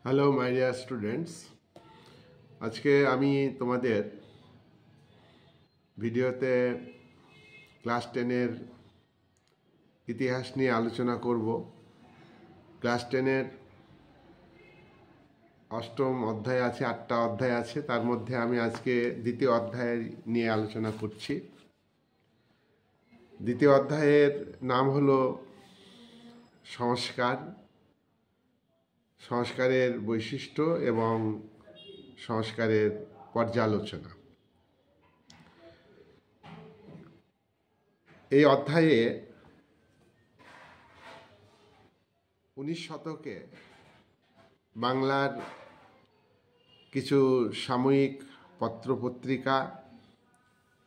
Hello my dear students, আজকে আমি তোমাদের ভিডিওতে ক্লাস 10-এর ইতিহাস নিয়ে আলোচনা করব। ক্লাস 10-এর অষ্টম অধ্যায় আছে, 8টা অধ্যায় আছে, তার মধ্যে আমি আজকে দ্বিতীয় অধ্যায় নিয়ে আলোচনা করছি। দ্বিতীয় অধ্যায়ের নাম হলো সংস্কার, সংস্কারের বৈশিষ্ট্য এবং সংস্কারের পর্যালোচনা। এই অধ্যায়ে 19 শতকে বাংলার কিছু সাময়িক পত্রপত্রিকা,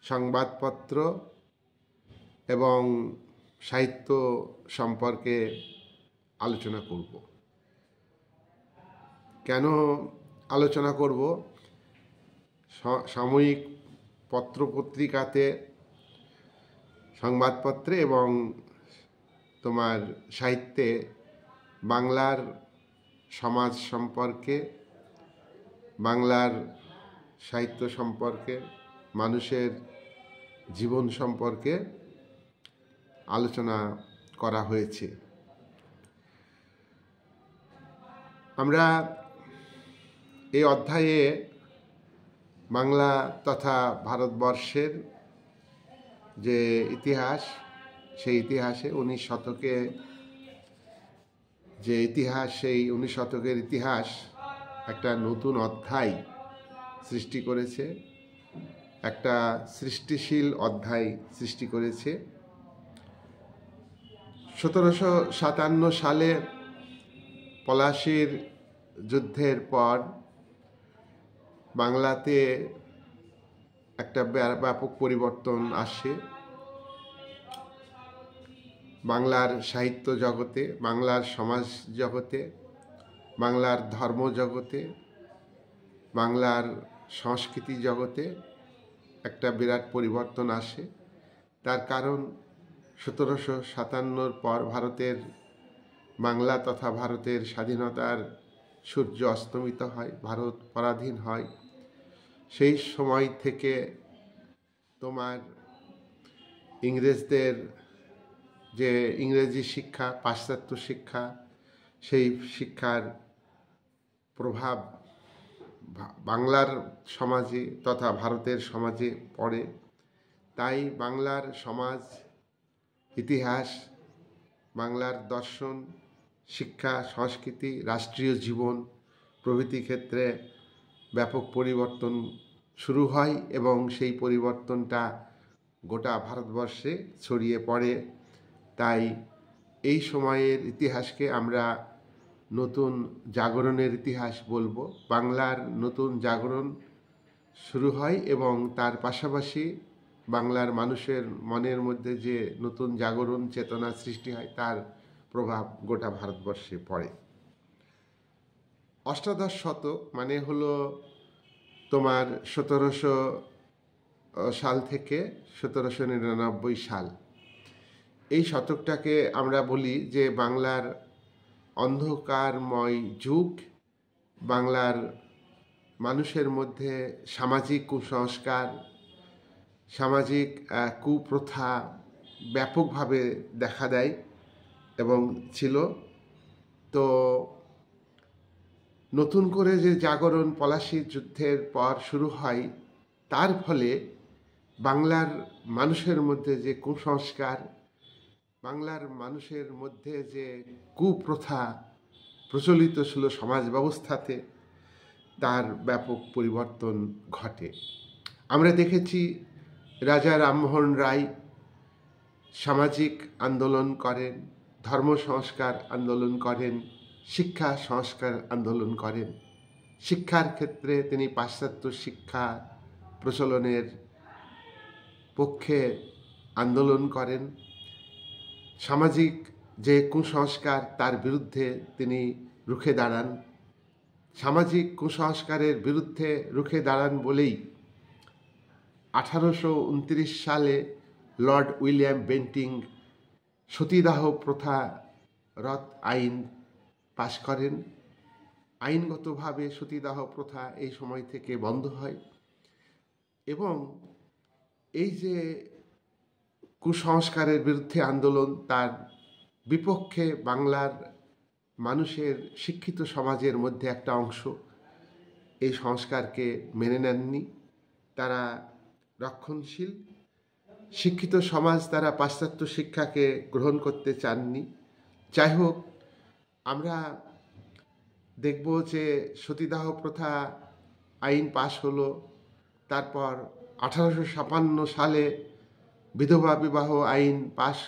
সংবাদপত্র এবং সাহিত্য সম্পর্কে আলোচনা করব। কেন আলোচনা করব? সাময়িক পত্রপত্রিকাতে, সংবাদপত্রে এবং তোমার সাহিত্যে বাংলার সমাজ সম্পর্কে, বাংলার সাহিত্য সম্পর্কে, মানুষের জীবন সম্পর্কে আলোচনা করা হয়েছে। আমরা এই অধ্যায়ে বাংলা তথা ভারতবর্ষের যে ইতিহাস, সেই ইতিহাসে 19 শতকে যে ইতিহাস, সেই 19 শতকের ইতিহাস একটা নতুন অধ্যায় সৃষ্টি করেছে, একটা সৃষ্টিশীল অধ্যায় সৃষ্টি করেছে। 1757 সালে পলাশীর যুদ্ধের পর বাংলাতে একটা ব্যাপক পরিবর্তন আসে। বাংলার সাহিত্য জগতে, বাংলার সমাজ জগতে, বাংলার ধর্ম জগতে, বাংলার সংস্কৃতি জগতে একটা বিরাট পরিবর্তন আসে। তার কারণ 1757 পর ভারতের, বাংলা তথা ভারতের স্বাধীনতার সূর্য অস্তমিত হয়, ভারত পরাধীন হয়। সেই সময় থেকে তোমার ইংরেজদের যে ইংরেজি শিক্ষা, পাশ্চাত্য শিক্ষা, সেই শিক্ষার প্রভাব বাংলার সমাজে তথা ভারতের সমাজে পড়ে। তাই বাংলার সমাজ, ইতিহাস, বাংলার দর্শন, শিক্ষা, সংস্কৃতি, রাষ্ট্রীয় জীবন প্রভৃতি ক্ষেত্রে ব্যাপক পরিবর্তন শুরু হয় এবং সেই পরিবর্তনটা গোটা ভারতবর্ষে ছড়িয়ে পড়ে। তাই এই সময়ের ইতিহাসকে আমরা নতুন জাগরণের ইতিহাস বলবো। বাংলার নতুন জাগরণ শুরু হয় এবং তার পাশাপাশি বাংলার মানুষের মনের মধ্যে যে নতুন জাগরণ চেতনা সৃষ্টি হয়, তার প্রভাব গোটা ভারতবর্ষে পড়ে। অষ্টাদশ শতক মানে হলো তোমার 1700 সাল থেকে 1799 সাল। এই শতকটাকে আমরা বলি যে বাংলার অন্ধকারময় যুগ। বাংলার মানুষের মধ্যে সামাজিক কুসংস্কার, সামাজিক কুপ্রথা ব্যাপকভাবে দেখা দেয় এবং ছিল। তো নতুন করে যে জাগরণ পলাশীর যুদ্ধের পর শুরু হয়, তার ফলে বাংলার মানুষের মধ্যে যে কুসংস্কার, বাংলার মানুষের মধ্যে যে কুপ্রথা প্রচলিত ছিল সমাজ ব্যবস্থাতে, তার ব্যাপক পরিবর্তন ঘটে। আমরা দেখেছি রাজা রামমোহন রায় সামাজিক আন্দোলন করেন, ধর্ম সংস্কার আন্দোলন করেন, শিক্ষা সংস্কার আন্দোলন করেন। শিক্ষার ক্ষেত্রে তিনি পাশ্চাত্য শিক্ষা প্রচলনের পক্ষে আন্দোলন করেন। সামাজিক যে কুসংস্কার, তার বিরুদ্ধে তিনি রুখে দাঁড়ান। সামাজিক কুসংস্কারের বিরুদ্ধে রুখে দাঁড়ান বলেই 1829 সালে লর্ড উইলিয়াম বেন্টিং সতীদাহ প্রথা রদ আইন পাশ করেন। আইনগতভাবে সতীদাহ প্রথা এই সময় থেকে বন্ধ হয় এবং এই যে কুসংস্কারের বিরুদ্ধে আন্দোলন, তার বিপক্ষে বাংলার মানুষের শিক্ষিত সমাজের মধ্যে একটা অংশ এই সংস্কারকে মেনে নেননি। তারা রক্ষণশীল শিক্ষিত সমাজ, তারা পাশ্চাত্য শিক্ষাকে গ্রহণ করতে চাননি। যাই হোক, আমরা দেখব যে সতীদাহ প্রথা আইন পাশ হলো, তারপর 1856 সালে বিধবা বিবাহ আইন পাশ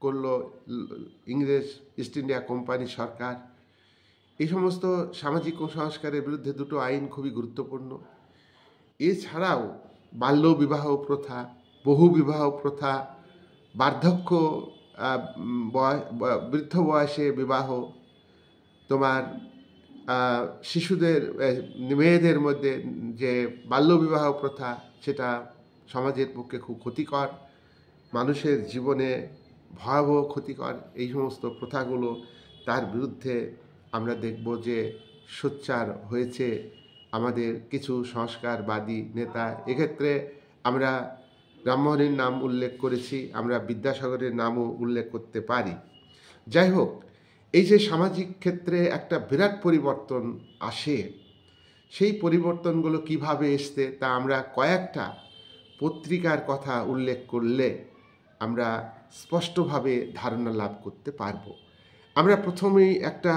করলো ইংরেজ ইস্ট ইন্ডিয়া কোম্পানি সরকার। এই সমস্ত সামাজিক কুসংস্কারের বিরুদ্ধে দুটো আইন খুবই গুরুত্বপূর্ণ। এছাড়াও বাল্য বিবাহ প্রথা, বহু বিবাহ প্রথা, বার্ধক্য, বৃদ্ধ বয়সে বিবাহ, তোমার শিশুদের মেয়েদের মধ্যে যে বাল্য বিবাহ প্রথা, সেটা সমাজের পক্ষে খুব ক্ষতিকর, মানুষের জীবনে ভয়াবহ ক্ষতিকর। এই সমস্ত প্রথাগুলো, তার বিরুদ্ধে আমরা দেখব যে সোচ্চার হয়েছে আমাদের কিছু সংস্কারবাদী নেতা। এক্ষেত্রে আমরা রামমোহনের নাম উল্লেখ করেছি, আমরা বিদ্যাসাগরের নামও উল্লেখ করতে পারি। যাই হোক, এই যে সামাজিক ক্ষেত্রে একটা বিরাট পরিবর্তন আসে, সেই পরিবর্তনগুলো কিভাবে এসছে তা আমরা কয়েকটা পত্রিকার কথা উল্লেখ করলে আমরা স্পষ্টভাবে ধারণা লাভ করতে পারব। আমরা প্রথমেই একটা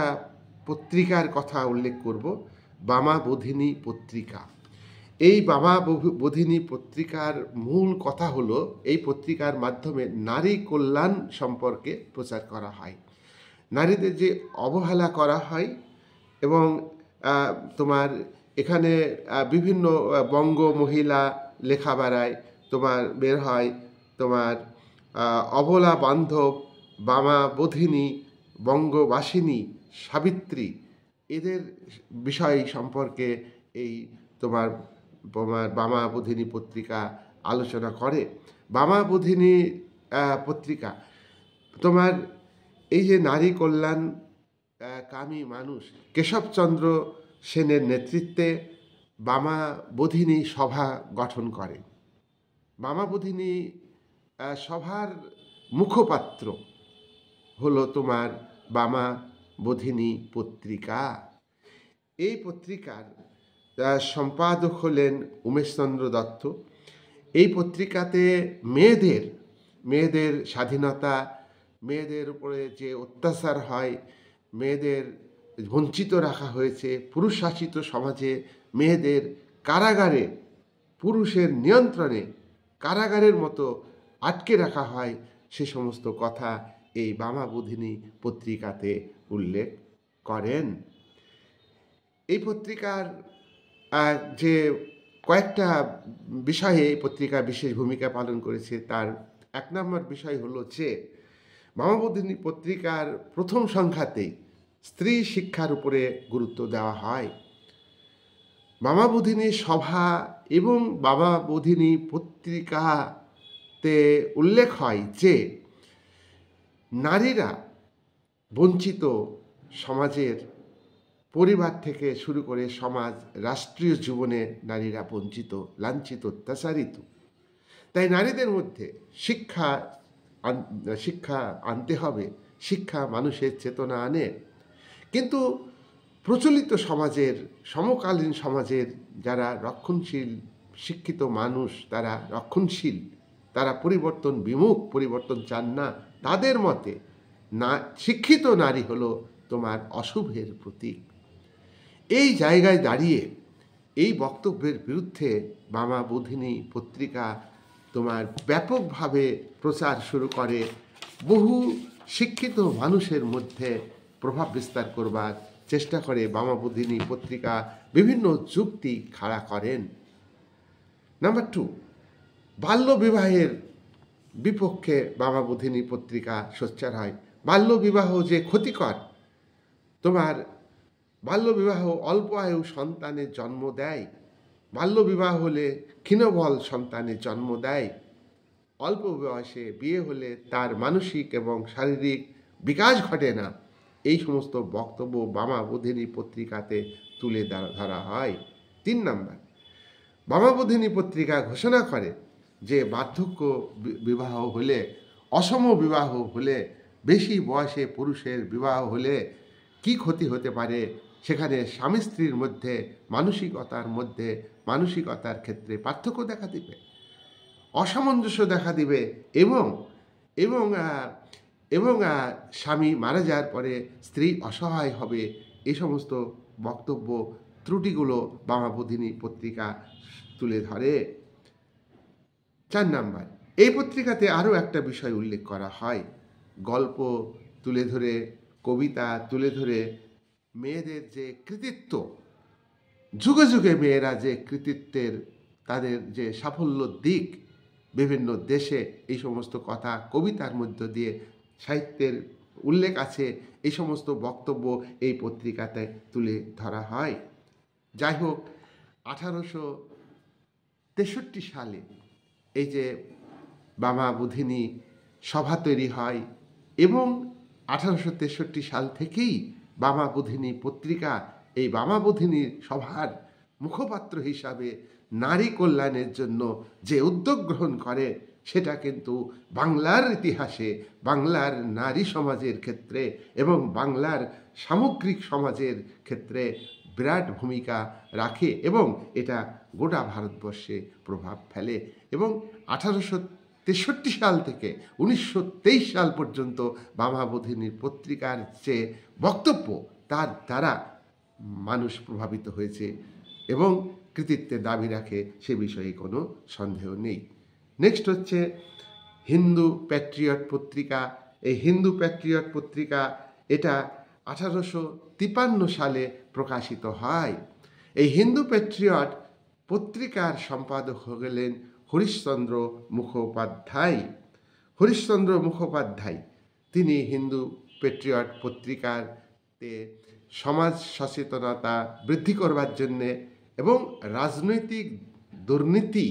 পত্রিকার কথা উল্লেখ করব, বামা বোধিনী পত্রিকা। এই বামা বোধিনী পত্রিকার মূল কথা হলো, এই পত্রিকার মাধ্যমে নারী কল্যাণ সম্পর্কে প্রচার করা হয়। নারীদের যে অবহেলা করা হয় এবং তোমার এখানে বিভিন্ন বঙ্গ মহিলা লেখা বেড়ায়, তোমার বের হয় তোমার অবলা বান্ধব, বামা বোধিনী, বঙ্গবাসিনী, সাবিত্রী, এদের বিষয় সম্পর্কে এই তোমার বামা বোধিনী পত্রিকা আলোচনা করে। বামা বোধিনী পত্রিকা তোমার এই যে নারী কল্যাণ কামী মানুষ কেশবচন্দ্র সেনের নেতৃত্বে বামা বোধিনী সভা গঠন করে। বামা বোধিনী সভার মুখপাত্র হলো তোমার বামা বোধিনী পত্রিকা। এই পত্রিকার সম্পাদক হলেন উমেশচন্দ্র দত্ত। এই পত্রিকাতে মেয়েদের স্বাধীনতা, মেয়েদের উপরে যে অত্যাচার হয়, মেয়েদের বঞ্চিত রাখা হয়েছে, পুরুষ শাসিত সমাজে মেয়েদের কারাগারে, পুরুষের নিয়ন্ত্রণে কারাগারের মতো আটকে রাখা হয়, সে সমস্ত কথা এই বামা বোধিনী পত্রিকাতে উল্লেখ করেন। এই পত্রিকার যে কয়েকটা বিষয়ে এই পত্রিকা বিশেষ ভূমিকা পালন করেছে, তার এক নম্বর বিষয় হলো যে বামা বোধিনী পত্রিকার প্রথম সংখ্যাতেই স্ত্রী শিক্ষার উপরে গুরুত্ব দেওয়া হয়। বামা বোধিনী সভা এবং বামা বোধিনী পত্রিকাতে উল্লেখ হয় যে নারীরা বঞ্চিত, সমাজের পরিবার থেকে শুরু করে সমাজ, রাষ্ট্রীয় জীবনে নারীরা বঞ্চিত, লাঞ্ছিত, অত্যাচারিত। তাই নারীদের মধ্যে শিক্ষা আনতে হবে। শিক্ষা মানুষের চেতনা আনে। কিন্তু প্রচলিত সমাজের, সমকালীন সমাজের যারা রক্ষণশীল শিক্ষিত মানুষ, তারা রক্ষণশীল, তারা পরিবর্তন বিমুখ, পরিবর্তন চান না। তাদের মতে শিক্ষিত নারী হলো তোমার অশুভের প্রতীক। এই জায়গায় দাঁড়িয়ে এই বক্তব্যের বিরুদ্ধে বামা বোধিনী পত্রিকা তোমার ব্যাপকভাবে প্রচার শুরু করে, বহু শিক্ষিত মানুষের মধ্যে প্রভাব বিস্তার করবার চেষ্টা করে। বামা বোধিনী পত্রিকা বিভিন্ন যুক্তি খাড়া করেন। নাম্বার 2, বাল্য বিবাহের বিপক্ষে বামা বোধিনী পত্রিকা সোচ্চার হয়। বাল্য বিবাহ যে ক্ষতিকর, তোমার বাল্য বিবাহ অল্প আয়ু সন্তানের জন্ম দেয়। বাল্য বিবাহ হলে ক্ষীণবল সন্তানের জন্ম দেয়। অল্প বয়সে বিয়ে হলে তার মানসিক এবং শারীরিক বিকাশ ঘটে না। এই সমস্ত বক্তব্য বামাবোধিনী পত্রিকাতে তুলে ধরা হয়। 3 নাম্বার, বামাবোধিনী পত্রিকা ঘোষণা করে যে বার্ধক্য বিবাহ হলে, অসম বিবাহ হলে, বেশি বয়সে পুরুষের বিবাহ হলে কি ক্ষতি হতে পারে, সেখানে স্বামী স্ত্রীর মধ্যে মানসিকতার ক্ষেত্রে পার্থক্য দেখা দিবে, অসামঞ্জস্য দেখা দিবে, এবং এবং এবং স্বামী মারা যাওয়ার পরে স্ত্রী অসহায় হবে। এই সমস্ত বক্তব্য ত্রুটিগুলো বামাবোধিনী পত্রিকা তুলে ধরে। 4 নাম্বার, এই পত্রিকাতে আরও একটা বিষয় উল্লেখ করা হয়, গল্প তুলে ধরে, কবিতা তুলে ধরে মেয়েদের যে কৃতিত্ব, যুগে যুগে মেয়েরা যে কৃতিত্বের, তাদের যে সাফল্যর দিক বিভিন্ন দেশে, এই সমস্ত কথা কবিতার মধ্য দিয়ে সাহিত্যের উল্লেখ আছে। এই সমস্ত বক্তব্য এই পত্রিকাতে তুলে ধরা হয়। যাই হোক, 1863 সালে এই যে বামাবোধিনী সভা তৈরি হয়, এবং 1863 সাল থেকেই বামাবোধিনী পত্রিকা এই বামাবোধিনী সভার মুখপাত্র হিসাবে নারী কল্যাণের জন্য যে উদ্যোগ গ্রহণ করে, সেটা কিন্তু বাংলার ইতিহাসে, বাংলার নারী সমাজের ক্ষেত্রে এবং বাংলার সামগ্রিক সমাজের ক্ষেত্রে বিরাট ভূমিকা রাখে, এবং এটা গোটা ভারতবর্ষে প্রভাব ফেলে। এবং 1863 সাল থেকে 1923 সাল পর্যন্ত বামাবোধিনী পত্রিকার যে বক্তব্য, তার দ্বারা মানুষ প্রভাবিত হয়েছে এবং কৃতিত্বের দাবি রাখে, সে বিষয়ে কোনো সন্দেহ নেই। নেক্সট হচ্ছে হিন্দু প্যাট্রিয়ট পত্রিকা। এই হিন্দু প্যাট্রিয়ট পত্রিকা এটা 1853 সালে প্রকাশিত হয়। এই হিন্দু প্যাট্রিয়ট পত্রিকার সম্পাদক হলেন হরিশচন্দ্র মুখোপাধ্যায়। হরিশচন্দ্র মুখোপাধ্যায় তিনি হিন্দু প্যাট্রিয়ট পত্রিকাতে সমাজ সচেতনতা বৃদ্ধি করবার জন্যে এবং রাজনৈতিক দুর্নীতি,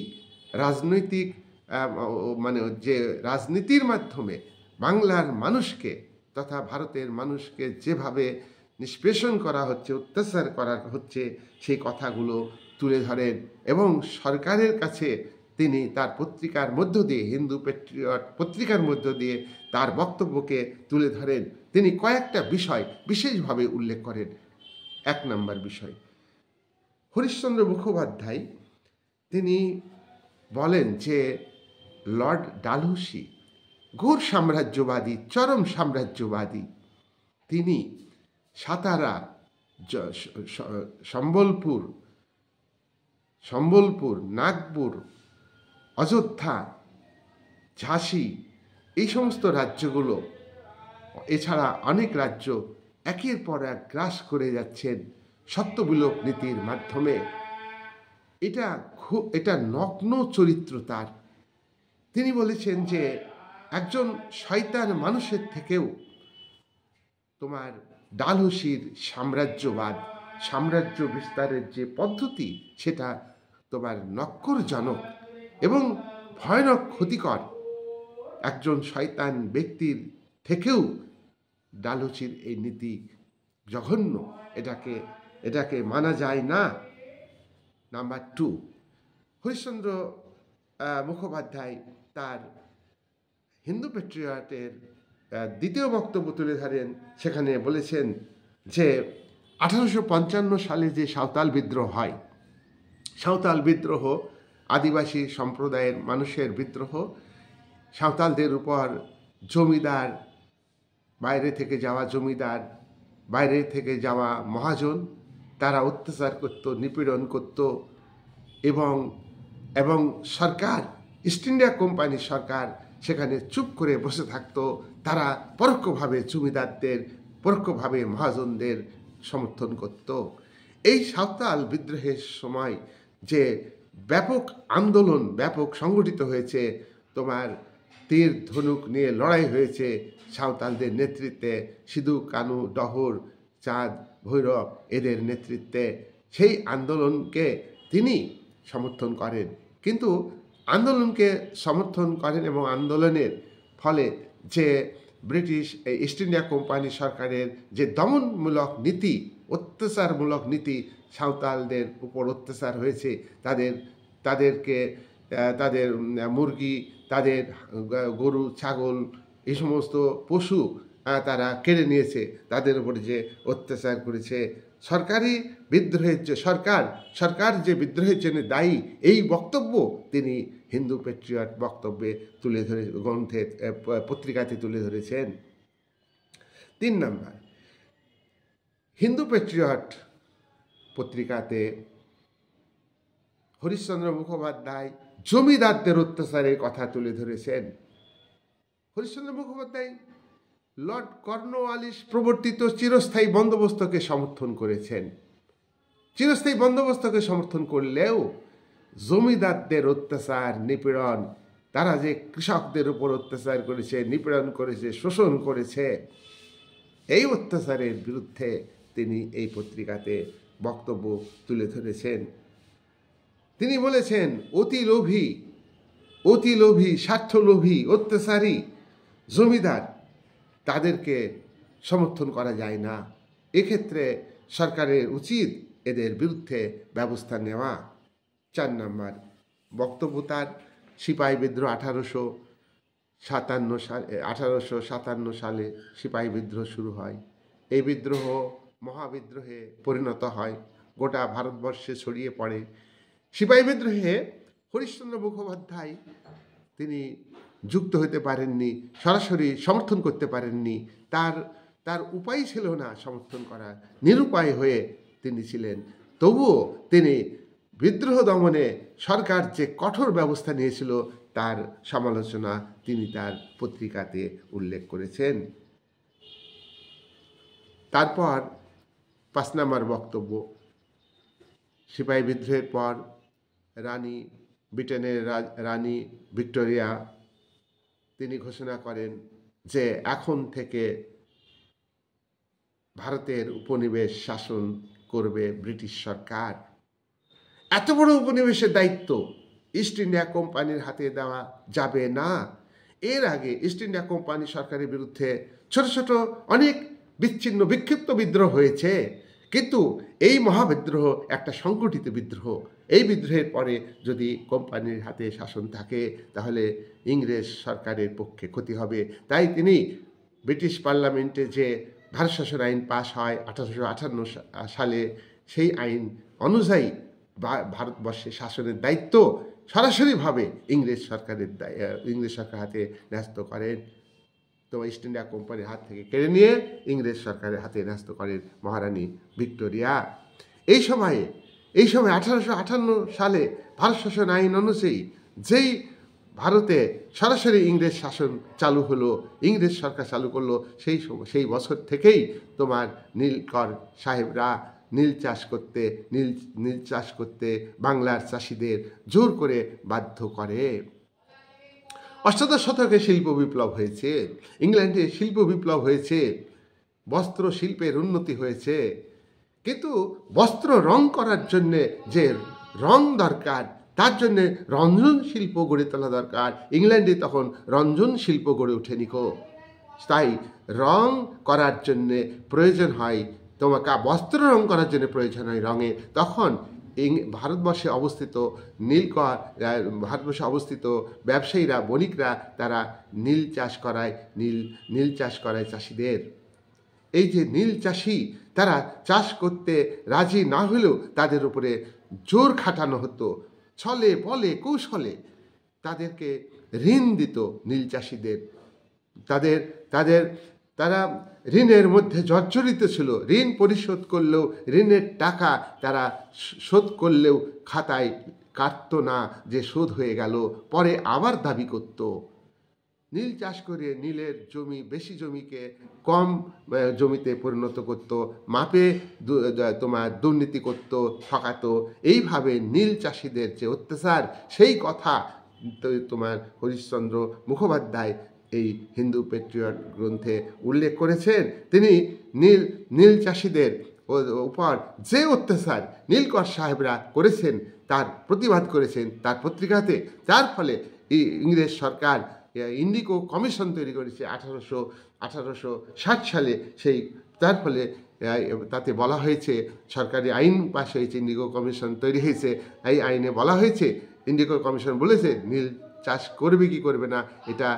যে রাজনীতির মাধ্যমে বাংলার মানুষকে তথা ভারতের মানুষকে যেভাবে নিষ্পেষণ করা হচ্ছে, অত্যাচার করা হচ্ছে, সেই কথাগুলো তুলে ধরেন এবং সরকারের কাছে তিনি তার পত্রিকার মধ্য দিয়ে, হিন্দু প্যাট্রিয়ট পত্রিকার মধ্য দিয়ে তার বক্তব্যকে তুলে ধরেন। তিনি কয়েকটা বিষয় বিশেষভাবে উল্লেখ করেন। 1 নম্বর বিষয়, হরিশচন্দ্র মুখোপাধ্যায় তিনি বলেন যে লর্ড ডালহৌসি ঘোর সাম্রাজ্যবাদী, চরম সাম্রাজ্যবাদী। তিনি সাতারা, সম্বলপুর, নাগপুর, অযোধ্যা, ঝাঁসি, এই সমস্ত রাজ্যগুলো, এছাড়া অনেক রাজ্য একের পর এক গ্রাস করে যাচ্ছেন সত্যবিলোপ নীতির মাধ্যমে। এটা নগ্ন চরিত্র তার। তিনি বলেছেন যে একজন শয়তান মানুষের থেকেও তোমার ডালহৌসির সাম্রাজ্য বিস্তারের যে পদ্ধতি, সেটা তোমার নক্করজনক এবং ভয়ানক ক্ষতিকর। একজন শয়তান ব্যক্তির থেকেও ডালহৌসির এই নীতি জঘন্য, এটাকে মানা যায় না। নাম্বার 2, হরিশচন্দ্র মুখোপাধ্যায় তার হিন্দু প্যাট্রিয়টের দ্বিতীয় বক্তব্য তুলে ধরেন। সেখানে বলেছেন যে 1855 সালে যে সাঁওতাল বিদ্রোহ হয়, সাঁওতাল বিদ্রোহ আদিবাসী সম্প্রদায়ের মানুষের বিদ্রোহ। সাঁওতালদের উপর জমিদার, বাইরে থেকে যাওয়া জমিদার, বাইরে থেকে যাওয়া মহাজন, তারা অত্যাচার করত, নিপীড়ন করত, এবং সরকার, ইস্ট ইন্ডিয়া কোম্পানির সরকার সেখানে চুপ করে বসে থাকত। তারা পরোক্ষভাবে জমিদারদের, পরোক্ষভাবে মহাজনদের সমর্থন করত। এই সাঁওতাল বিদ্রোহের সময় যে ব্যাপক আন্দোলন সংগঠিত হয়েছে, তোমার তীর ধনুক নিয়ে লড়াই হয়েছে সাঁওতালদের নেতৃত্বে, সিধু কানু ডহর, চাঁদ ভৈরব এদের নেতৃত্বে। সেই আন্দোলনকে তিনি সমর্থন করেন, কিন্তু আন্দোলনকে সমর্থন করেন এবং আন্দোলনের ফলে যে ব্রিটিশ ইস্ট ইন্ডিয়া কোম্পানি সরকারের যে দমনমূলক নীতি, অত্যাচারমূলক নীতি, সাঁওতালদের উপর অত্যাচার হয়েছে, তাদেরকে তাদের মুরগি, তাদের গরু, ছাগল, এই সমস্ত পশু তারা নিয়েছে, তাদের উপরে যে অত্যাচার করেছে, সরকারি বিদ্রোহের যে সরকার যে বিদ্রোহের জন্য দায়ী, এই বক্তব্য তিনি হিন্দু পেট্রিয়ট বক্তব্যে তুলে ধরে, গ্রন্থে, পত্রিকাতে তুলে ধরেছেন। 3 নম্বর, হিন্দু পেট্রিয়ট পত্রিকাতে হরিশ্চন্দ্র মুখোপাধ্যায় জমিদারদের অত্যাচারের কথা তুলে ধরেছেন। হরিশ্চন্দ্র মুখোপাধ্যায় লর্ড কর্নওয়ালিস প্রবর্তিত চিরস্থায়ী বন্দোবস্তকে সমর্থন করেছেন। চিরস্থায়ী বন্দোবস্তকে সমর্থন করলেও জমিদারদের অত্যাচার, নিপীড়ন, তারা যে কৃষকদের উপর অত্যাচার করেছে, নিপীড়ন করেছে, শোষণ করেছে, এই অত্যাচারের বিরুদ্ধে তিনি এই পত্রিকাতে বক্তব্য তুলে ধরেছেন। তিনি বলেছেন, অতি লোভী, স্বার্থলোভী, অত্যাচারী জমিদার, তাদেরকে সমর্থন করা যায় না। এক্ষেত্রে সরকারের উচিত এদের বিরুদ্ধে ব্যবস্থা নেওয়া। 4 নম্বর বক্তব্য তার সিপাহী বিদ্রোহ 1857 সালে সিপাহী বিদ্রোহ শুরু হয়। এই বিদ্রোহ মহাবিদ্রোহে পরিণত হয়, গোটা ভারতবর্ষে ছড়িয়ে পড়ে। সিপাহী বিদ্রোহে হরিশ্চন্দ্র মুখোপাধ্যায় তিনি যুক্ত হতে পারেননি, সরাসরি সমর্থন করতে পারেননি। তার উপায় ছিল না সমর্থন করার, নিরুপায় হয়ে তিনি ছিলেন। তবুও তিনি বিদ্রোহ দমনে সরকার যে কঠোর ব্যবস্থা নিয়েছিল তার সমালোচনা তিনি তার পত্রিকাতে উল্লেখ করেছেন। তারপর 5 নম্বর বক্তব্য, সিপাহী বিদ্রোহের পর ব্রিটেনের রানী ভিক্টোরিয়া তিনি ঘোষণা করেন যে এখন থেকে ভারতের উপনিবেশ শাসন করবে ব্রিটিশ সরকার। এত বড় উপনিবেশের দায়িত্ব ইস্ট ইন্ডিয়া কোম্পানির হাতে দেওয়া যাবে না। এর আগে ইস্ট ইন্ডিয়া কোম্পানি সরকারের বিরুদ্ধে ছোট ছোট অনেক বিচ্ছিন্ন বিক্ষিপ্ত বিদ্রোহ হয়েছে, কিন্তু এই মহাবিদ্রোহ একটা সংগঠিত বিদ্রোহ। এই বিদ্রোহের পরে যদি কোম্পানির হাতে শাসন থাকে তাহলে ইংরেজ সরকারের পক্ষে ক্ষতি হবে। তাই তিনি ব্রিটিশ পার্লামেন্টে যে ভারত শাসন আইন পাশ হয় 1858 সালে, সেই আইন অনুযায়ী ভারতবর্ষে শাসনের দায়িত্ব সরাসরিভাবে ইংরেজ সরকার হাতে ন্যস্ত করেন। তো ইস্ট ইন্ডিয়া কোম্পানির হাত থেকে কেড়ে নিয়ে ইংরেজ সরকারের হাতে ন্যস্ত করেন মহারানী ভিক্টোরিয়া। এই সময়ে 1858 সালে ভারত শাসন আইন অনুযায়ী যেই ভারতে সরাসরি ইংরেজ শাসন চালু হলো, ইংরেজ সরকার চালু করলো, সেই বছর থেকেই তোমার নীলকর সাহেবরা নীল চাষ করতে বাংলার চাষিদের জোর করে বাধ্য করে। 18 শতকে শিল্প বিপ্লব হয়েছে, ইংল্যান্ডে শিল্প বিপ্লব হয়েছে, বস্ত্র শিল্পের উন্নতি হয়েছে, কিন্তু বস্ত্র রং করার জন্যে যে রং দরকার, তার জন্যে রঞ্জন শিল্প গড়ে তোলা দরকার। ইংল্যান্ডে তখন রঞ্জন শিল্প গড়ে ওঠেনি। তাই রং করার জন্যে প্রয়োজন হয়, তোমাকে বস্ত্র রং করার জন্য প্রয়োজন হয় রঙে। তখন ভারতবর্ষে অবস্থিত ব্যবসায়ীরা, বণিকরা, তারা নীল চাষ করায় চাষিদের। এই যে নীল চাষি, তারা চাষ করতে রাজি না হলেও তাদের উপরে জোর খাটানো হতো, ছলে বলে কৌশলে তাদেরকে ঋণ দিত নীল চাষিদের। তারা ঋণের মধ্যে জর্জরিত ছিল। ঋণ পরিশোধ করলেও, ঋণের টাকা তারা শোধ করলেও খাতায় কাটতো না যে শোধ হয়ে গেল, পরে আবার দাবি করত। নীল চাষ করে নীলের জমি, বেশি জমিকে কম জমিতে পরিণত করত, মাপে তোমার দুর্নীতি করত, ঠকাতো। এইভাবে নীল চাষিদের যে অত্যাচার, সেই কথা তোমার হরিশ্চন্দ্র মুখোপাধ্যায় এই হিন্দু পেট্রিয়ট গ্রন্থে উল্লেখ করেছেন। তিনি নীল চাষিদের উপর যে অত্যাচার নীলকর সাহেবরা করেছেন তার প্রতিবাদ করেছেন তার পত্রিকাতে। তার ফলে ইংরেজ সরকার ইন্ডিগো কমিশন তৈরি করেছে 1860 সালে। সেই তার ফলে তাতে বলা হয়েছে, সরকারি আইন পাশ হয়েছে, ইন্ডিগো কমিশন তৈরি হয়েছে। এই আইনে বলা হয়েছে, ইন্ডিগো কমিশন বলেছে নীল চাষ করবে কি করবে না এটা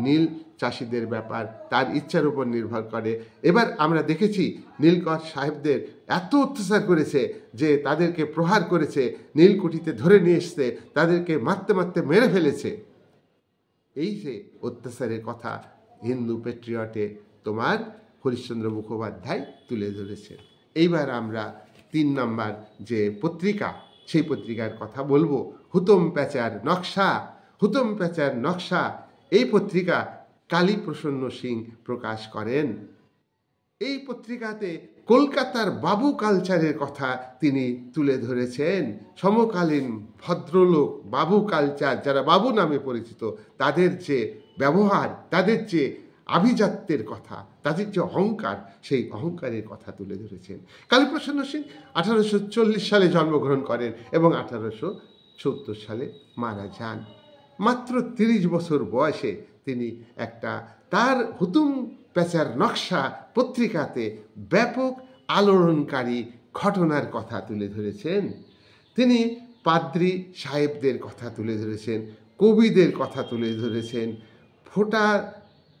নীল চাষিদের ব্যাপার, তার ইচ্ছার উপর নির্ভর করে। এবার আমরা দেখেছি নীলকর সাহেবদের এত অত্যাচার করেছে যে তাদেরকে প্রহার করেছে, নীলকুঠিতে ধরে নিয়ে এসছে, তাদেরকে মারতে মারতে মেরে ফেলেছে। এই যে অত্যাচারের কথা হিন্দু প্যাট্রিয়টে তোমার হরিশ্চন্দ্র মুখোপাধ্যায় তুলে ধরেছে। এইবার আমরা 3 নম্বর যে পত্রিকা, সেই পত্রিকার কথা বলবো, হুতম প্যাঁচার নকশা। হুতম প্যাঁচার নকশা এই পত্রিকা কালীপ্রসন্ন সিং প্রকাশ করেন। এই পত্রিকাতে কলকাতার বাবু কালচারের কথা তিনি তুলে ধরেছেন। সমকালীন ভদ্রলোক বাবু কালচার, যারা বাবু নামে পরিচিত, তাদের যে ব্যবহার, তাদের যে আভিজাত্যের কথা, তাদের যে অহংকার, সেই অহংকারের কথা তুলে ধরেছেন। কালীপ্রসন্ন সিং 1840 সালে জন্মগ্রহণ করেন এবং 1870 সালে মারা যান। মাত্র 30 বছর বয়সে তিনি একটা তার হুতুম প্যাঁচার নকশা পত্রিকাতে ব্যাপক আলোড়নকারী ঘটনার কথা তুলে ধরেছেন। তিনি পাদ্রী সাহেবদের কথা তুলে ধরেছেন, কবিদের কথা তুলে ধরেছেন, ফোঁটা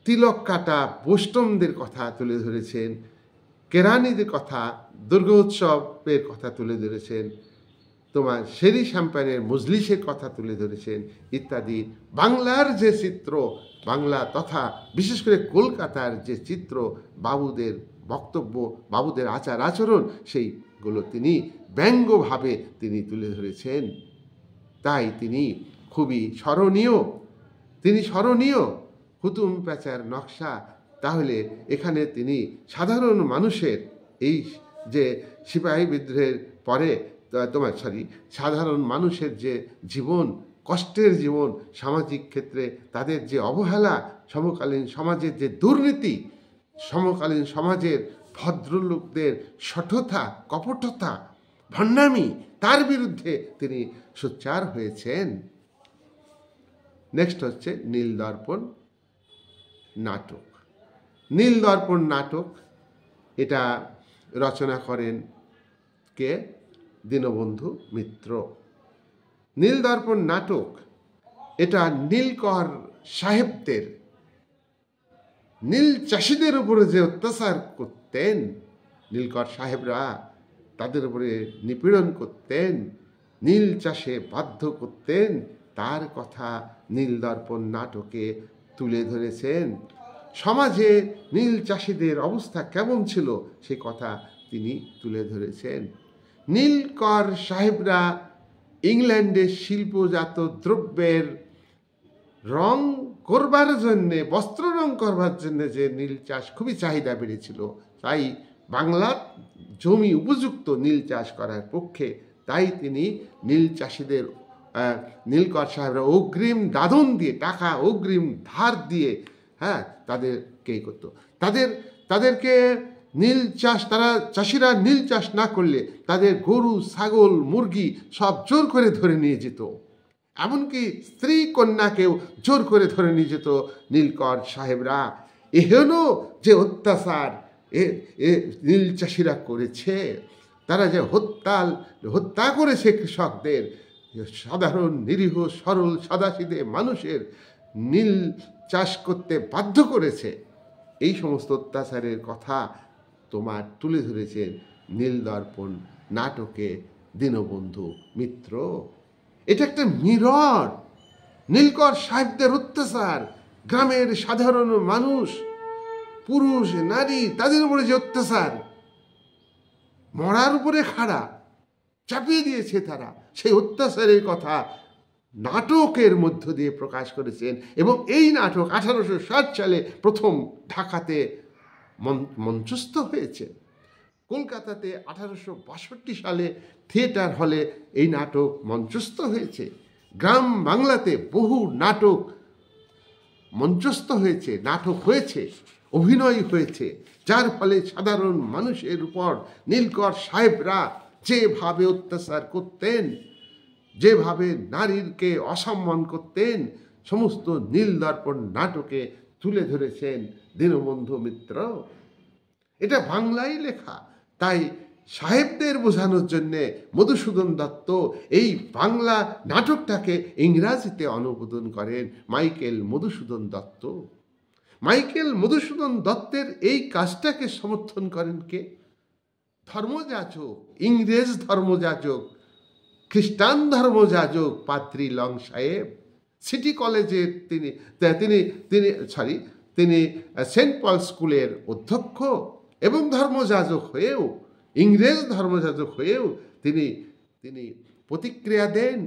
তিলক কাটা বৈষ্ণবদের কথা তুলে ধরেছেন, কেরানিদের কথা, দুর্গোৎসবের কথা তুলে ধরেছেন, তোমার শেরি শ্যাম্পানের মজলিসের কথা তুলে ধরেছেন ইত্যাদি। বাংলার যে চিত্র, বাংলা তথা বিশেষ করে কলকাতার যে চিত্র, বাবুদের বক্তব্য, বাবুদের আচার আচরণ, সেইগুলো তিনি ব্যঙ্গভাবে তিনি তুলে ধরেছেন। তাই তিনি খুবই স্মরণীয়, তিনি স্মরণীয়। হুতুম প্যাঁচার নকশা, তাহলে এখানে তিনি সাধারণ মানুষের এই যে সিপাহী বিদ্রোহের পরে সাধারণ মানুষের যে জীবন, কষ্টের জীবন, সামাজিক ক্ষেত্রে তাদের যে অবহেলা, সমকালীন সমাজের যে দুর্নীতি, সমকালীন সমাজের ভদ্রলোকদের শঠতা, কপটতা, ভণ্ডামি, তার বিরুদ্ধে তিনি সোচ্চার হয়েছেন। নেক্সট হচ্ছে নীলদর্পণ নাটক। নীলদর্পণ নাটক এটা রচনা করেন কে? দীনবন্ধু মিত্র। নীলদর্পণ নাটক এটা নীলকর সাহেবদের, নীল চাষিদের উপরে যে অত্যাচার করতেন, নীলকর সাহেবরা তাদের উপরে নিপীড়ন করতেন, নীল চাষে বাধ্য করতেন, তার কথা নীলদর্পণ নাটকে তুলে ধরেছেন। সমাজে নীল চাষিদের অবস্থা কেমন ছিল সে কথা তিনি তুলে ধরেছেন। নীলকর সাহেবরা ইংল্যান্ডের শিল্পজাত দ্রব্যের রং করবার জন্যে, বস্ত্র রং করবার জন্য যে নীল চাষ খুবই চাহিদা বেড়েছিল, তাই বাংলার জমি উপযুক্ত নীল চাষ করার পক্ষে, তাই তিনি নীল চাষিদের, নীলকর সাহেবরা অগ্রিম দাদন দিয়ে, টাকা অগ্রিম ধার দিয়ে তাদেরকে করতো, তাদেরকে নীল চাষ, তারা চাষিরা নীল চাষ না করলে তাদের গরু, ছাগল, মুরগি সব জোর করে ধরে নিয়ে যেত, এমনকি স্ত্রী কন্যাকেও জোর করে ধরে নিয়ে যেত নীলকর সাহেবরা। এহেন যে অত্যাচার নীল চাষিরা করেছে, তারা যে হত্যা করেছে কৃষকদের, সাধারণ নিরীহ সরল সাদাসিধে মানুষের নীল চাষ করতে বাধ্য করেছে, এই সমস্ত অত্যাচারের কথা তোমার তুলে ধরেছেন নীলদর্পণ নাটকে দীনবন্ধু মিত্র। এটা একটা মিরর, নীলকর সাহেবদের অত্যাচার, গ্রামের সাধারণ মানুষ, পুরুষ নারী, তাদের উপরে যে অত্যাচার, মরার উপরে খাড়া চাপিয়ে দিয়েছে তারা, সেই অত্যাচারের কথা নাটকের মধ্য দিয়ে প্রকাশ করেছেন। এবং এই নাটক 1860 সালে প্রথম ঢাকাতে মঞ্চস্থ হয়েছে। কলকাতাতে 1862 সালে থিয়েটার হলে এই নাটক মঞ্চস্থ হয়েছে। গ্রাম বাংলাতে বহু নাটক মঞ্চস্থ হয়েছে, নাটক হয়েছে, অভিনয় হয়েছে, যার ফলে সাধারণ মানুষের উপর নীলকর সাহেবরা যেভাবে অত্যাচার করতেন, যেভাবে নারীকে অসম্মান করতেন, সমস্ত নীল দর্পণ নাটকে তুলে ধরেছেন দীনবন্ধু মিত্র। এটা বাংলায় লেখা, তাই সাহেবদের বোঝানোর জন্যে মধুসূদন দত্ত এই বাংলা নাটকটাকে ইংরাজিতে অনুবাদ করেন মাইকেল মধুসূদন দত্ত। মাইকেল মধুসূদন দত্তের এই কাজটাকে সমর্থন করেন কে? ধর্মযাজক, ইংরেজ ধর্মযাজক, খ্রিস্টান ধর্মযাজক পাদ্রী লং সাহেব। সিটি কলেজের তিনি সেন্ট পল স্কুলের অধ্যক্ষ এবং ধর্মযাজক হয়েও, ইংরেজ ধর্মযাজক হয়েও তিনি প্রতিক্রিয়া দেন।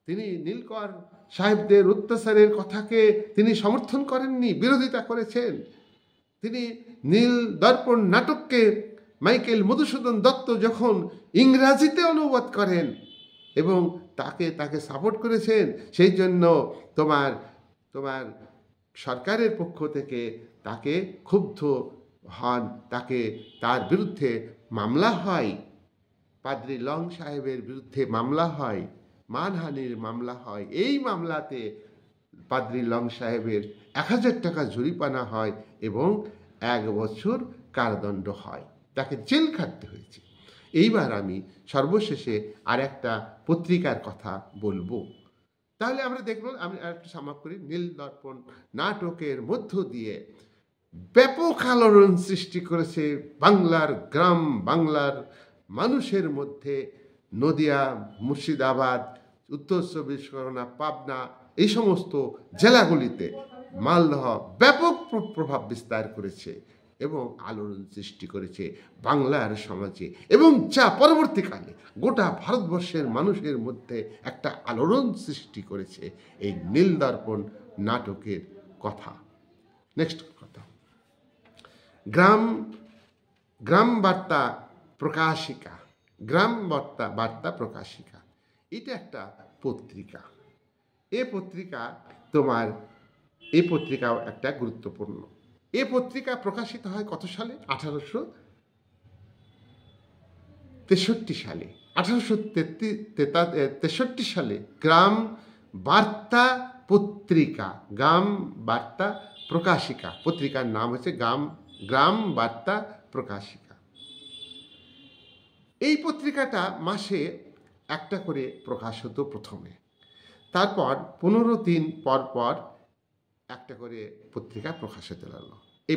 তিনি নীলকর সাহেবদের অত্যাচারের কথাকে তিনি সমর্থন করেননি, বিরোধিতা করেছেন। তিনি নীল দর্পণ নাটককে মাইকেল মধুসূদন দত্ত যখন ইংরাজিতে অনুবাদ করেন এবং তাকে সাপোর্ট করেছেন, সেই জন্য তোমার সরকারের পক্ষ থেকে তাকে ক্ষুব্ধ হন, তার বিরুদ্ধে মামলা হয়, পাদ্রী লং সাহেবের বিরুদ্ধে মামলা হয়, মানহানির মামলা হয়। এই মামলাতে পাদ্রী লং সাহেবের 1000 টাকা জরিমানা হয় এবং 1 বছর কারাদণ্ড হয়, তাকে জেল খাটতে হয়েছে। এইবার আমি সর্বশেষে আর একটা পত্রিকার কথা বলবো। তাহলে আমরা দেখব, আমি আরেকটু সামাপ করি। নীল দর্পণ নাটকের মধ্য দিয়ে ব্যাপক আলোড়ন সৃষ্টি করেছে বাংলার গ্রাম, বাংলার মানুষের মধ্যে। নদিয়া, মুর্শিদাবাদ, উত্তর চব্বিশ পরগনা, পাবনা, এই সমস্ত জেলাগুলিতে, মালদহ, ব্যাপক প্রভাব বিস্তার করেছে এবং আলোড়ন সৃষ্টি করেছে বাংলার সমাজে, এবং যা পরবর্তীকালে গোটা ভারতবর্ষের মানুষের মধ্যে একটা আলোড়ন সৃষ্টি করেছে এই নীল দর্পণ নাটকের কথা। নেক্সট কথা, গ্রাম বার্তা প্রকাশিকা। গ্রাম বার্তা প্রকাশিকা এটা একটা পত্রিকা। এই পত্রিকাও একটা গুরুত্বপূর্ণ। এই পত্রিকা প্রকাশিত হয় কত সালে? 1863 সালে। 1863 সালে গ্রাম বার্তা পত্রিকা, গ্রাম বার্তা প্রকাশিকা, পত্রিকার নাম হচ্ছে গ্রাম বার্তা প্রকাশিকা। এই পত্রিকাটা মাসে একটা করে প্রকাশ হতো প্রথমে, তারপর 15 দিন পর পর একটা করে পত্রিকা প্রকাশ হতে লাগলো। এই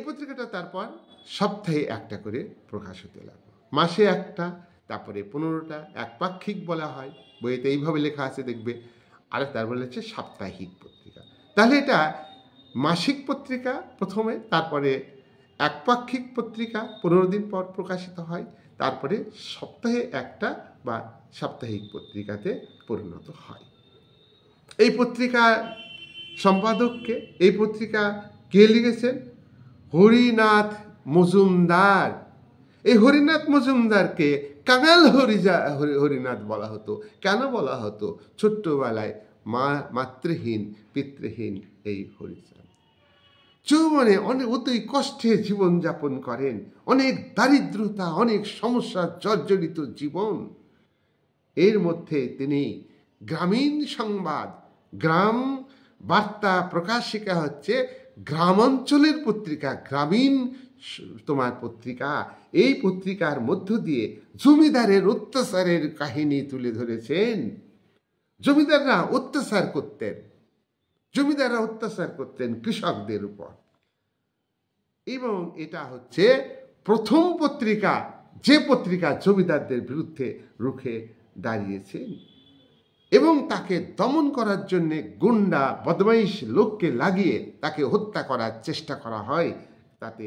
পত্রিকাটা তারপর সপ্তাহে একটা করে প্রকাশ হতে লাগলো, মাসে একটা, তারপরে 15টা। একপাক্ষিক বলা হয়, বইতে এইভাবে লেখা আছে দেখবে। আর তারপরে হচ্ছে সাপ্তাহিক পত্রিকা। তাহলে এটা মাসিক পত্রিকা প্রথমে, তারপরে একপাক্ষিক পত্রিকা 15 দিন পর প্রকাশিত হয়, তারপরে সপ্তাহে একটা বা সাপ্তাহিক পত্রিকাতে পরিণত হয়। এই পত্রিকা সম্পাদককে, এই পত্রিকা কে লিখেছেন? হরিনাথ মজুমদার। এই হরিনাথ মজুমদারকে কাঙাল হরিনাথ বলা হতো। কেন বলা হতো? ছোট্টবেলায় মাতৃহীন পিতৃহীন এই হরিচাঁদ যৌবনে অতি কষ্টে জীবনযাপন করেন, অনেক দারিদ্রতা, অনেক সমস্যা জর্জরিত জীবন। এর মধ্যে তিনি গ্রামীণ সংবাদ, গ্রাম বার্তা প্রকাশিকা হচ্ছে গ্রামাঞ্চলের পত্রিকা, গ্রামীণ পত্রিকা। এই পত্রিকার মধ্য দিয়ে জমিদারের অত্যাচারের কাহিনী তুলে ধরেছেন। জমিদাররা অত্যাচার করতেন কৃষকদের উপর, এবং এটা হচ্ছে প্রথম পত্রিকা, যে পত্রিকা জমিদারদের বিরুদ্ধে রুখে দাঁড়িয়েছেন এবং তাকে দমন করার জন্য গুন্ডা বদমাইশ লোককে লাগিয়ে তাকে হত্যা করার চেষ্টা করা হয়। তাতে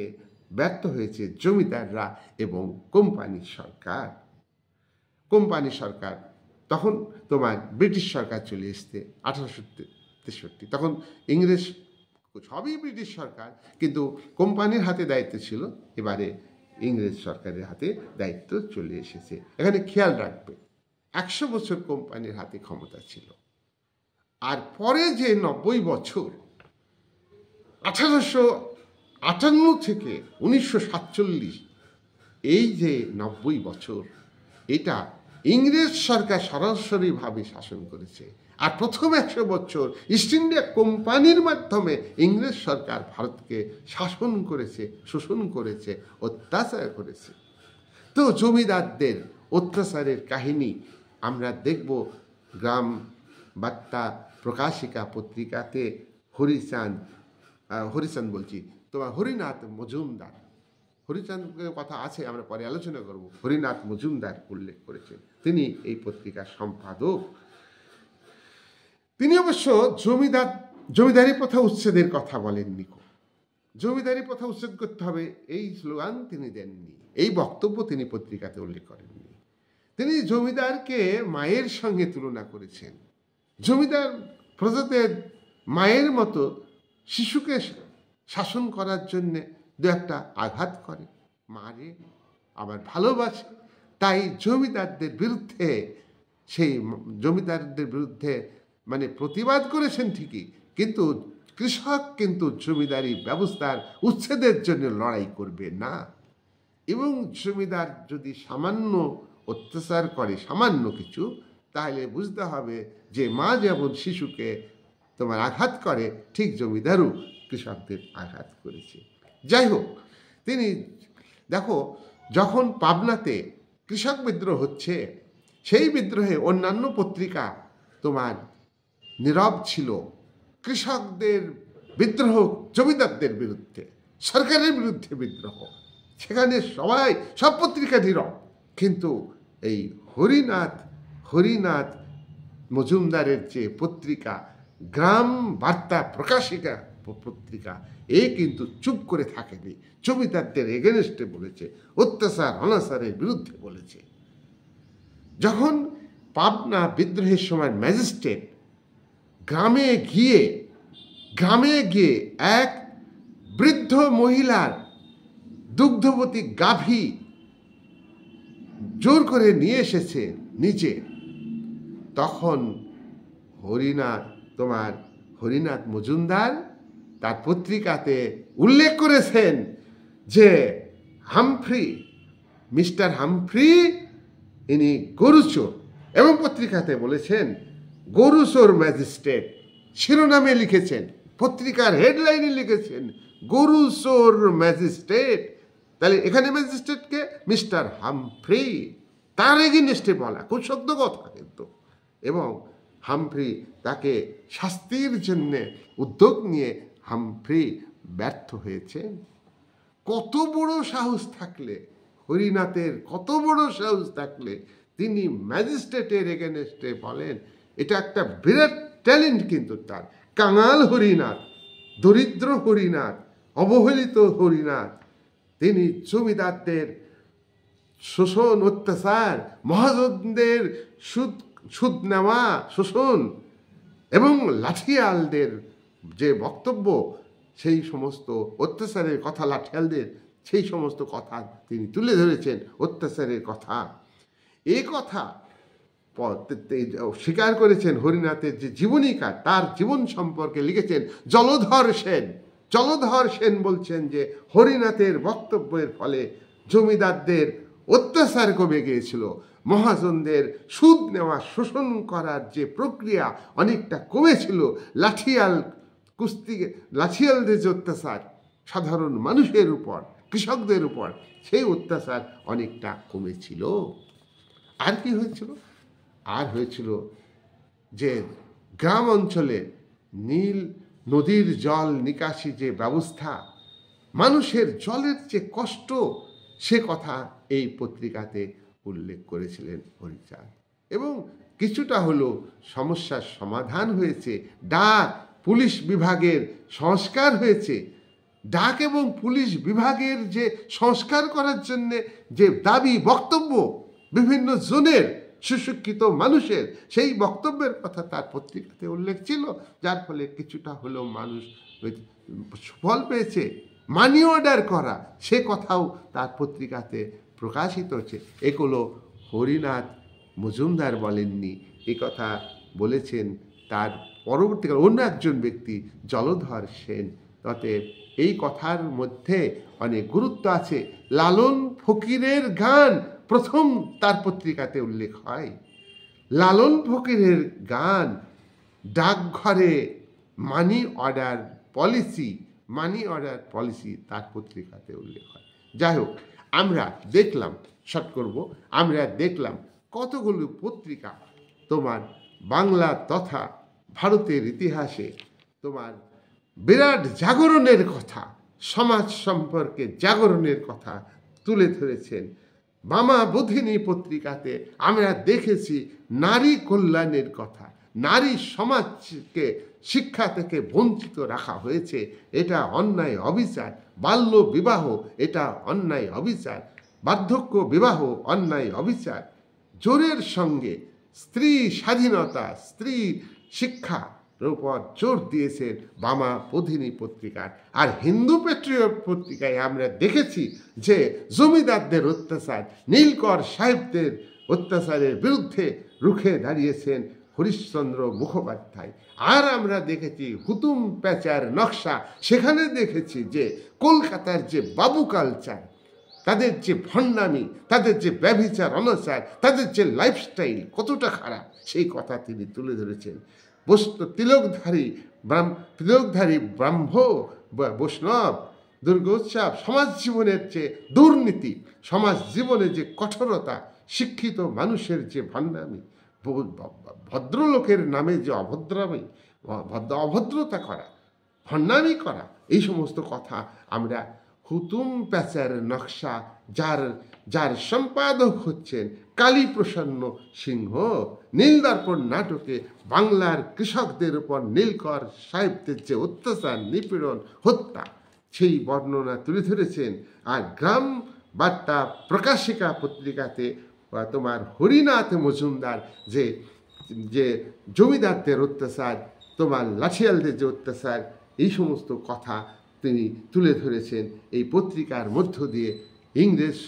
ব্যর্থ হয়েছে জমিদাররা এবং কোম্পানি সরকার। তখন ব্রিটিশ সরকার চলে এসছে 1863। তখন ইংরেজ, সবই ব্রিটিশ সরকার, কিন্তু কোম্পানির হাতে দায়িত্ব ছিল, এবারে ইংরেজ সরকারের হাতে দায়িত্ব চলে এসেছে। এখানে খেয়াল রাখবে, 100 বছর কোম্পানির হাতে ক্ষমতা ছিল, আর পরে যে 90 বছর, 1858 থেকে 1947, এই যে 90 বছর, এটা ইংরেজ সরকার সরাসরিভাবে শাসন করেছে। আর প্রথম 100 বছর ইস্ট ইন্ডিয়া কোম্পানির মাধ্যমে ইংরেজ সরকার ভারতকে শাসন করেছে, শোষণ করেছে, অত্যাচার করেছে। তো জমিদারদের অত্যাচারের কাহিনী আমরা দেখব গ্রাম বার্তা প্রকাশিকা পত্রিকাতে। হরিচাঁদ বলছি, তোমার হরিনাথ মজুমদার, হরিচাঁদের কথা আছে, আমরা পরে আলোচনা করব। হরিনাথ মজুমদার উল্লেখ করেছেন, তিনি এই পত্রিকার সম্পাদক। তিনি অবশ্য জমিদারি প্রথা উচ্ছেদের কথা বলেননি। জমিদারি প্রথা উচ্ছেদ করতে হবে এই স্লোগান তিনি দেননি, এই বক্তব্য তিনি পত্রিকাতে উল্লেখ করেননি। তিনি জমিদারকে মায়ের সঙ্গে তুলনা করেছেন। জমিদার প্রজাদের মায়ের মতো শিশুকে শাসন করার জন্যে দু একটা আঘাত করে, মারে, আবার ভালোবাসে। তাই জমিদারদের বিরুদ্ধে, সেই জমিদারদের বিরুদ্ধে মানে প্রতিবাদ করেছেন ঠিকই, কিন্তু কৃষক কিন্তু জমিদারি ব্যবস্থার উচ্ছেদের জন্য লড়াই করবে না। এবং জমিদার যদি সামান্য অত্যাচার করে, সামান্য কিছু, তাহলে বুঝতে হবে যে মা যেমন শিশুকে তোমার আঘাত করে, ঠিক জমিদারও কৃষকদের আঘাত করেছে। যাই হোক, তিনি দেখো, যখন পাবনাতে কৃষক বিদ্রোহ হচ্ছে, সেই বিদ্রোহে অন্যান্য পত্রিকা তোমার নীরব ছিল। কৃষকদের বিদ্রোহ জমিদারদের বিরুদ্ধে, সরকারের বিরুদ্ধে বিদ্রোহ, সেখানে সব পত্রিকা নীরব। কিন্তু এই হরিনাথ মজুমদারের যে পত্রিকা, গ্রাম বার্তা প্রকাশিকা পত্রিকা, এ কিন্তু চুপ করে থাকেনি। জমিদারদের এগেনস্টে বলেছে, অত্যাচার অনাচারের বিরুদ্ধে বলেছে। যখন পাবনা বিদ্রোহের সময় ম্যাজিস্ট্রেট গ্রামে গিয়ে এক বৃদ্ধ মহিলার দুগ্ধবতী গাভী জোর করে নিয়ে এসেছে নিচে, তখন হরিনাথ মজুমদার তার পত্রিকাতে উল্লেখ করেছেন যে মিস্টার হামফ্রি ইনি গরুচোর, এবং পত্রিকাতে বলেছেন গরুচোর ম্যাজিস্ট্রেট, শিরোনামে লিখেছেন, পত্রিকার হেডলাইনে লিখেছেন গরুচোর ম্যাজিস্ট্রেট। তাহলে এখানে ম্যাজিস্ট্রেটকে মিস্টার হামফ্রি, তার এগেইনস্টে বলা, খুব সত্য কথা কিন্তু। এবং হামফ্রি তাকে শাস্তির জন্য উদ্যোগ নিয়ে হামফ্রি ব্যর্থ হয়েছে। কত বড় সাহস থাকলে, হরিনাথের কত বড় সাহস থাকলে তিনি ম্যাজিস্ট্রেটের এগেইনস্টে বলেন, এটা একটা বিরাট ট্যালেন্ট কিন্তু তার। কাঙাল হরিনাথ, দরিদ্র হরিনাথ, অবহেলিত হরিনাথ, তিনি জমিদারদের শোষণ, অত্যাচার, মহাজনদের সুদ নেওয়া, শোষণ এবং লাঠিয়ালদের যে বক্তব্য, সেই সমস্ত অত্যাচারের কথা, লাঠিয়ালদের সেই সমস্ত কথা তিনি তুলে ধরেছেন, অত্যাচারের কথা। এই কথা স্বীকার করেছেন হরিনাথের যে জীবনীকা, তার জীবন সম্পর্কে লিখেছেন জলধর সেন বলছেন যে হরিনাথের বক্তব্যের ফলে জমিদারদের অত্যাচার কমে গিয়েছিল, মহাজনদের সুদ নেওয়া, শোষণ করার যে প্রক্রিয়া অনেকটা কমেছিল, লাঠিয়ালদের যে অত্যাচার সাধারণ মানুষের উপর, কৃষকদের উপর, সেই অত্যাচার অনেকটা কমেছিল। আর কি হয়েছিল? আর হয়েছিল যে গ্রাম অঞ্চলে নীল নদীর জল নিকাশি যে ব্যবস্থা, মানুষের জলের যে কষ্ট, সে কথা এই পত্রিকাতে উল্লেখ করেছিলেন হরিচাঁদ। এবং কিছুটা হলো সমস্যার সমাধান হয়েছে, ডাক পুলিশ বিভাগের সংস্কার হয়েছে। ডাক এবং পুলিশ বিভাগের যে সংস্কার করার জন্য যে দাবি, বক্তব্য বিভিন্ন জনের, সুশিক্ষিত মানুষের, সেই বক্তব্যের কথা তার পত্রিকাতে উল্লেখ ছিল, যার ফলে কিছুটা হলেও মানুষ ফল পেয়েছে। মানি অর্ডার করা, সে কথাও তার পত্রিকাতে প্রকাশিত হচ্ছে। এগুলো হরিনাথ মজুমদার বলেননি, এ কথা বলেছেন তার পরবর্তীকালে অন্য একজন ব্যক্তি, জলধর সেন। অতএব এই কথার মধ্যে অনেক গুরুত্ব আছে। লালন ফকিরের গান প্রথম তার পত্রিকাতে উল্লেখ হয়। লালন ফকিরের গান ডাকঘরে মানি অর্ডার পলিসি তার পত্রিকাতে উল্লেখ হয়। যাই হোক, আমরা দেখলাম, শর্ট করব, আমরা দেখলাম কতগুলো পত্রিকা তোমার বাংলা তথা ভারতের ইতিহাসে তোমার বিরাট জাগরণের কথা, সমাজ সম্পর্কে জাগরণের কথা তুলে ধরেছেন। মামা বোধিনী পত্রিকাতে আমরা দেখেছি নারী কল্যাণের কথা, নারী সমাজকে শিক্ষা থেকে বঞ্চিত রাখা হয়েছে, এটা অন্যায় অবিচার। বাল্য বিবাহ এটা অন্যায় অবিচার, বার্ধক্য বিবাহ অন্যায় অবিচার। জোরের সঙ্গে স্ত্রী স্বাধীনতা, স্ত্রী শিক্ষা উপর জোর দিয়েছেন বামা বোধিনী পত্রিকার। আর হিন্দু পেট্রিয়ট পত্রিকায় আমরা দেখেছি যে জমিদারদের অত্যাচার, নীলকর সাহেবদের অত্যাচারের বিরুদ্ধে রুখে দাঁড়িয়েছেন হরিশ্চন্দ্র মুখোপাধ্যায়। আর আমরা দেখেছি হুতুম প্যাচার নকশা, সেখানে দেখেছি যে কলকাতার যে বাবু কালচার, তাদের যে ভণ্ডামি, তাদের যে ব্যভিচার অনাচার, তাদের যে লাইফস্টাইল কতটা খারাপ, সেই কথা তিনি তুলে ধরেছেন। তিলকধারী ব্রাহ্ম বৈষ্ণব দুর্গোৎসব, সমাজ জীবনের যে দুর্নীতি, সমাজ জীবনে যে কঠোরতা, শিক্ষিত মানুষের যে ভণ্ডামি, ভদ্রলোকের নামে যে অভদ্রতা করা, ভণ্ডামি করা, এই সমস্ত কথা আমরা হুতুম প্যাচার নকশা, যার সম্পাদক হচ্ছেন কালীপ্রসন্ন সিংহ, নীলদর্পণ নাটকে বাংলার কৃষকদের উপর নীলকর সাহেবদের যে অত্যাচার, নিপীড়ন, হত্যা, সেই বর্ণনা তুলে ধরেছেন। আর গ্রাম বার্তা প্রকাশিকা পত্রিকাতে তোমার হরিনাথ মজুমদার যে জমিদারদের অত্যাচার, তোমার লাঠিয়ালদের যে অত্যাচার, এই সমস্ত কথা তিনি তুলে ধরেছেন এই পত্রিকার মধ্য দিয়ে। ইংরেজ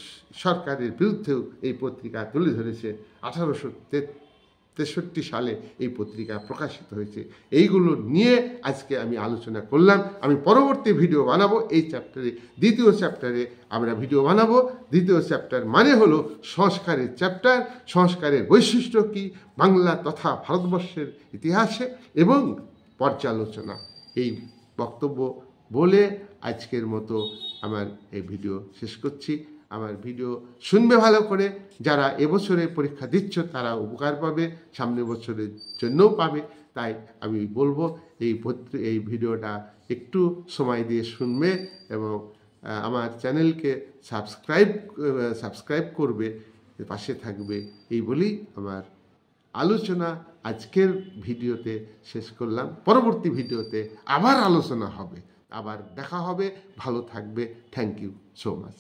সরকারের বিরুদ্ধেও এই পত্রিকা তুলে ধরেছে। 1863 সালে এই পত্রিকা প্রকাশিত হয়েছে। এইগুলো নিয়ে আজকে আমি আলোচনা করলাম। আমি পরবর্তী ভিডিও বানাবো এই চ্যাপ্টারে, দ্বিতীয় চ্যাপ্টারে আমরা ভিডিও বানাবো। দ্বিতীয় চ্যাপ্টার মানে হলো সংস্কারের চ্যাপ্টার, সংস্কারের বৈশিষ্ট্য কী বাংলা তথা ভারতবর্ষের ইতিহাসে, এবং পর্যালোচনা। এই বক্তব্য বলে আজকের মতো আমার এই ভিডিও শেষ করছি। আমার ভিডিও শুনবে ভালো করে, যারা এবছরে পরীক্ষা দিচ্ছ তারা উপকার পাবে, সামনের বছরের জন্যও পাবে। তাই আমি বলবো এই ভিডিওটা একটু সময় দিয়ে শুনবে এবং আমার চ্যানেলকে সাবস্ক্রাইব করবে, পাশে থাকবে, এই বলেই আমার আলোচনা আজকের ভিডিওতে শেষ করলাম। পরবর্তী ভিডিওতে আবার আলোচনা হবে, আবার দেখা হবে। ভালো থাকবে। Thank you so much.